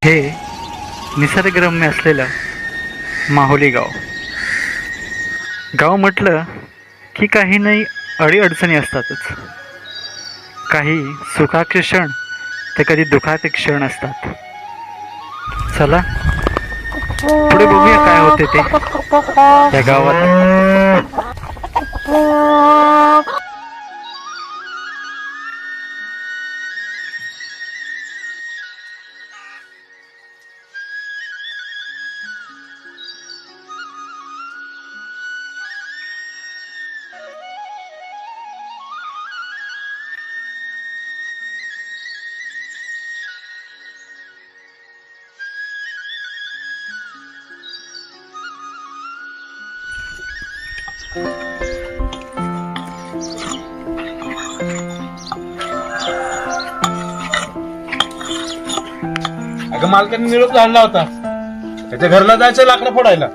हे निसर्गरम्य असलेलं माहुली गाव. गाव म्हटलं की काही नाही अडीअडचणी असतातच. काही सुखाचे क्षण तर कधी दुःखाचे क्षण असतात. चला पुढे बघूया काय होते ते या गावात. अगं मालकाने निरोप झाला होता, त्याच्या घरला जायचं लाकडं फोडायला.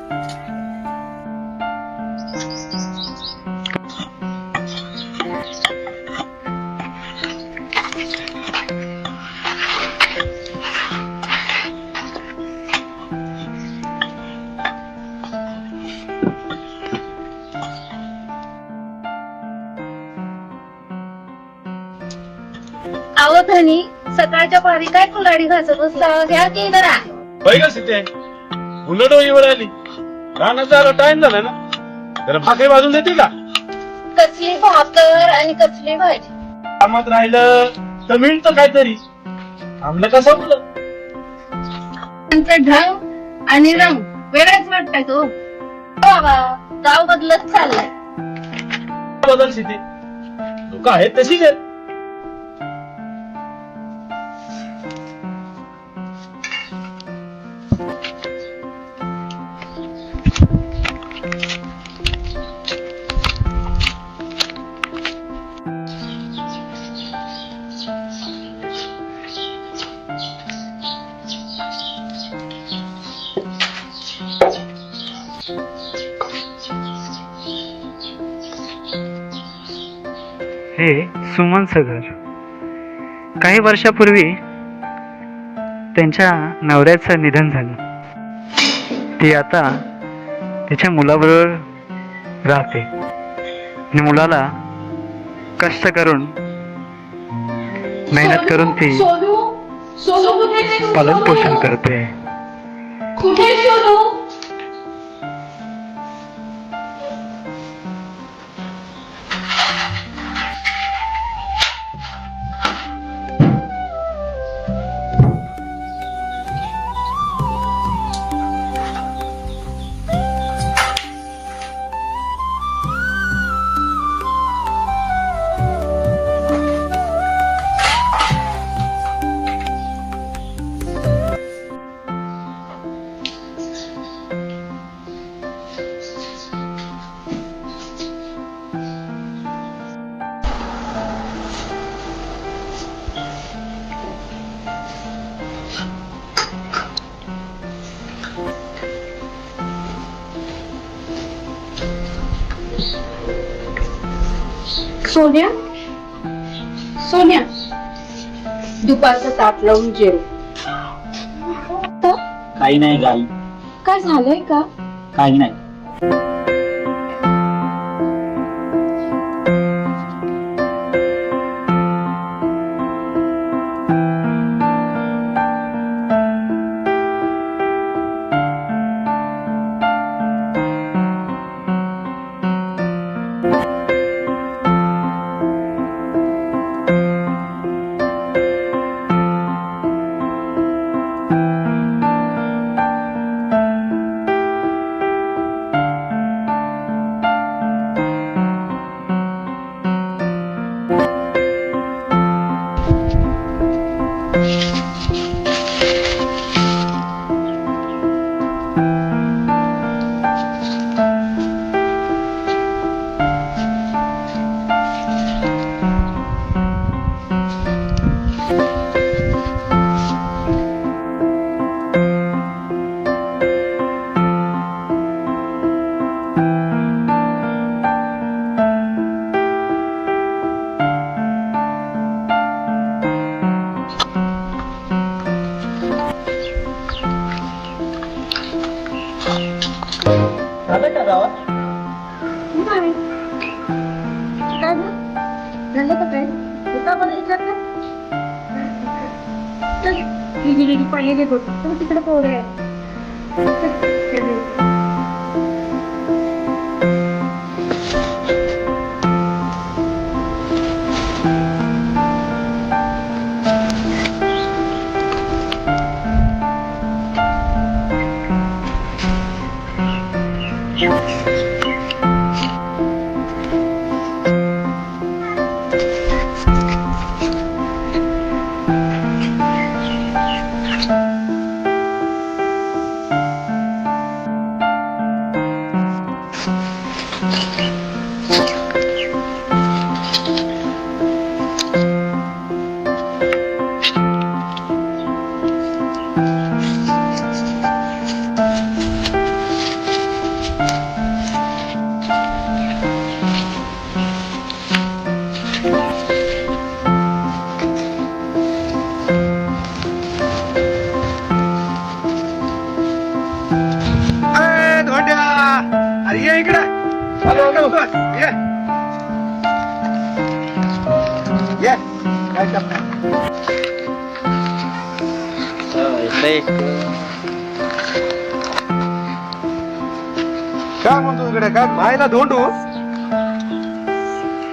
अहो धनी, सकाळच्या पारी काय कुलाडी घासत बसता? घ्या की जरा. बैल सीते उन्हा डोईवर आली, रानात जायला टाइम झाला ना, जरा भाकरी भाजून देते का? कसली भाकर आणि कसली भाजी. कामात राहिलं तर मिळतं काहीतरी, आमलं का संपलं. त्यांचं ढंग आणि रंग वेगळाच वाटतंय तो. बाबा गाव बदलत चाललाय. बदल सीते, लोक आहेत तशीच आहेत. हे सुमनचं घर. काही वर्षापूर्वी त्यांच्या नवऱ्याचं निधन झालं. ती आता तिच्या मुलाबरोबर राहते आणि मुलाला कष्ट करून मेहनत करून ती पालन पोषण करते. कुठे सोनू? सोन्या, सोन्या, दुपारचं ताट लावून जेव. काही नाही गाई, काय झालंय का? काही नाही. गेली की पहिले होत तिकडे पोरे आहे. अरे ये इकडे ये काय करणार काय म्हणतो इकडे काय भाईला धोंडू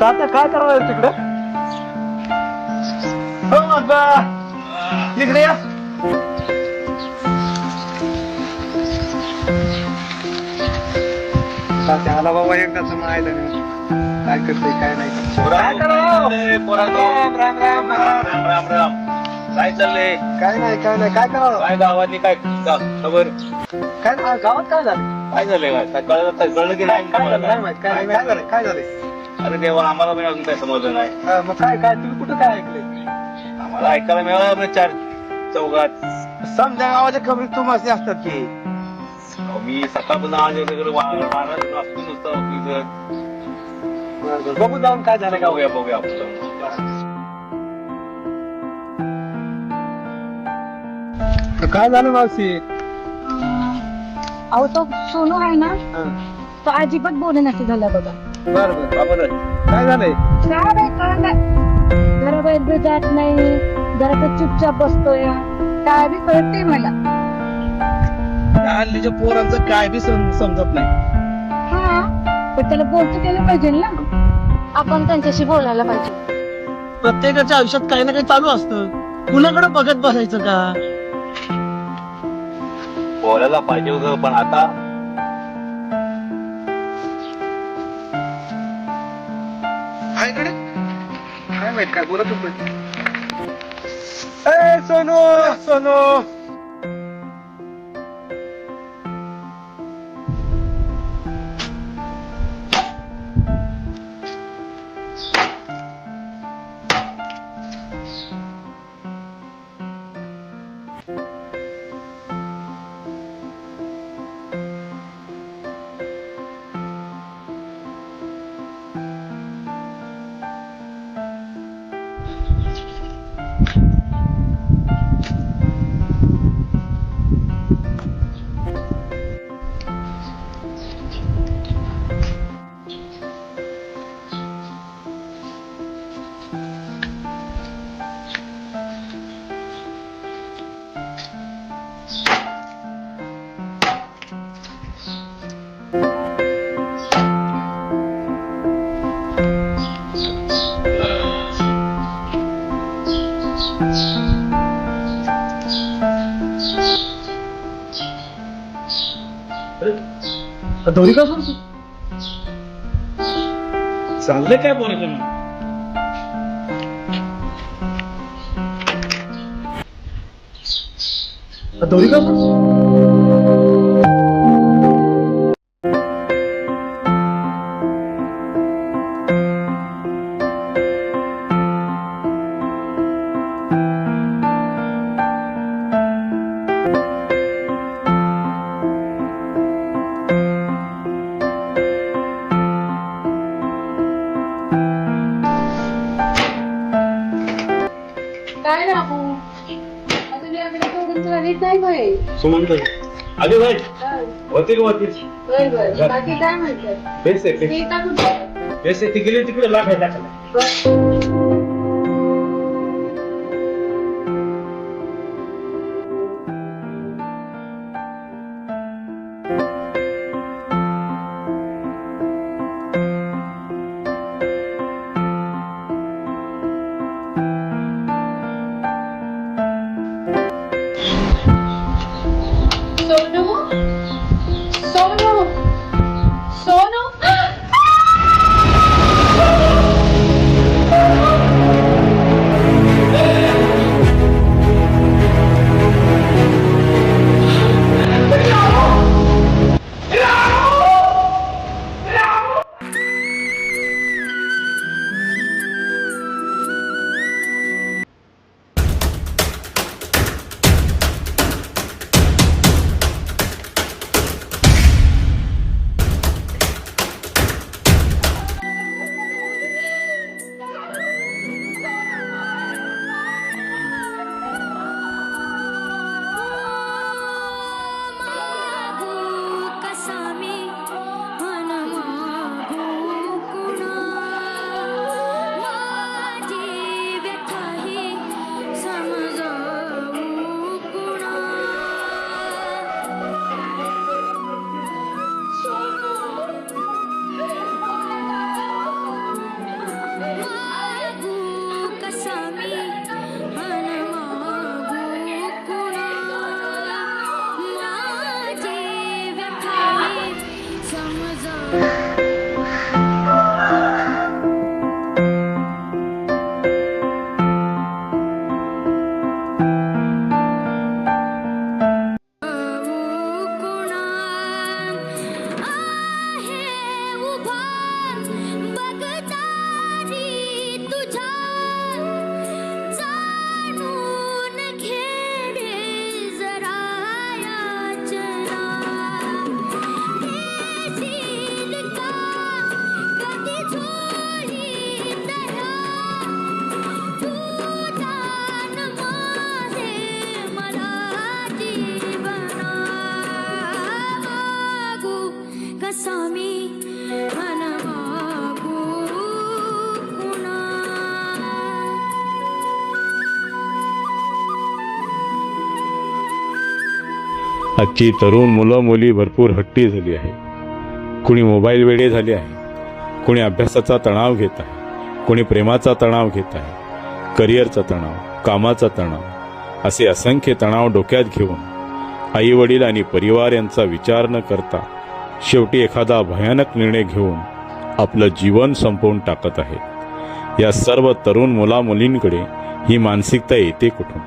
तात्या काय करावं तिकडे इकडे या त्याला बाबा एकदाच माहिती काय करते काय नाही काय चाललंय काय नाही काय करावं काय गावातली काय खबर काय नाही, गावात काय झालं काय झालंय काय कळलं की नाही काय झालं नाही माहित, काय झालं अरे देवा आम्हाला पण अजून काय समजलं नाही मग काय तुम्ही कुठं काय ऐकलंय आम्हाला ऐकायला मिळालं चार चौघात समजा गावाच्या खबरी तुम्हाला असतात की अहो, मी सकाळपासून आज सगळं मारत असतो नुसतं ऑफिसर. बघू जाऊन काय झालं का बघूया आपण जाऊन. काय झालं मावशी अहो तो सोनू आहे ना तो अजिबात बोले नसे झाला बघा. बरं काय झालंय काय घरा बाहेर जात नाही जरा तर चुपचाप बसतोय काय बी कळते मला. हल्लीच्या पोरांचं काय बी समजत नाही हा पण त्याला बोलतो केलं पाहिजे ना आपण त्यांच्याशी बोलायला पाहिजे. प्रत्येकाच्या आयुष्यात काही ना काही चालू असतं कुणाकडे बघत बसायचं का बोलायला पाहिजे होतं पण आता काय माहित काय बोलत होत सोनू दोरी का सोडतो चाललंय काय बोलायचं दोरी का सोडतो काय राहू अजून याकडे सोडून तुला नीट नाही भाई. सुमंत आधी भाई होती बर बाकी काय म्हणतात बेस आहे सीता कुठे बेस आहे ती गेली तिकडे लागायला आजची तरुण मुलं मुली भरपूर हट्टी झाली आहे. कुणी मोबाईल वेडे झाले आहे, कुणी अभ्यासाचा तणाव घेत आहे, कुणी प्रेमाचा तणाव घेत आहे, करिअरचा तणाव, कामाचा तणाव, असे असंख्य तणाव डोक्यात घेऊन आई वडील आणि परिवार यांचा विचार न करता शेवटी एखादा भयानक निर्णय घेऊन आपलं जीवन संपवून टाकत आहेत. या सर्व तरुण मुला मुलींकडे ही मानसिकता येते कुठून?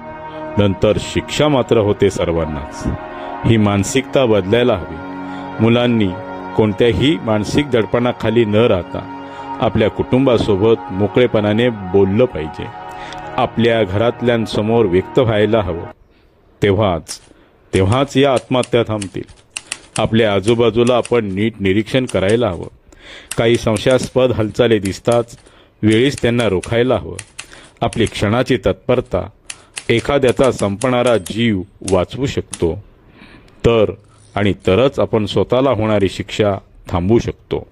नंतर शिक्षा मात्र होते सर्वांनाच. ही मानसिकता बदलायला हवी. मुलांनी कोणत्याही मानसिक दडपणाखाली न राहता आपल्या कुटुंबासोबत मोकळेपणाने बोललं पाहिजे. आपल्या घरातल्यांसमोर व्यक्त व्हायला हवं. तेव्हाच या आत्महत्या थांबतील. आपल्या आजूबाजूला आपण नीट निरीक्षण करायला हवं. काही संशयास्पद हालचाली दिसताच वेळीच त्यांना रोखायला हवं. आपली क्षणाची तत्परता एखाद्याचा संपणारा जीव वाचवू शकतो. तरच आपण स्वतःला होणारी शिक्षा थांबवू शकतो.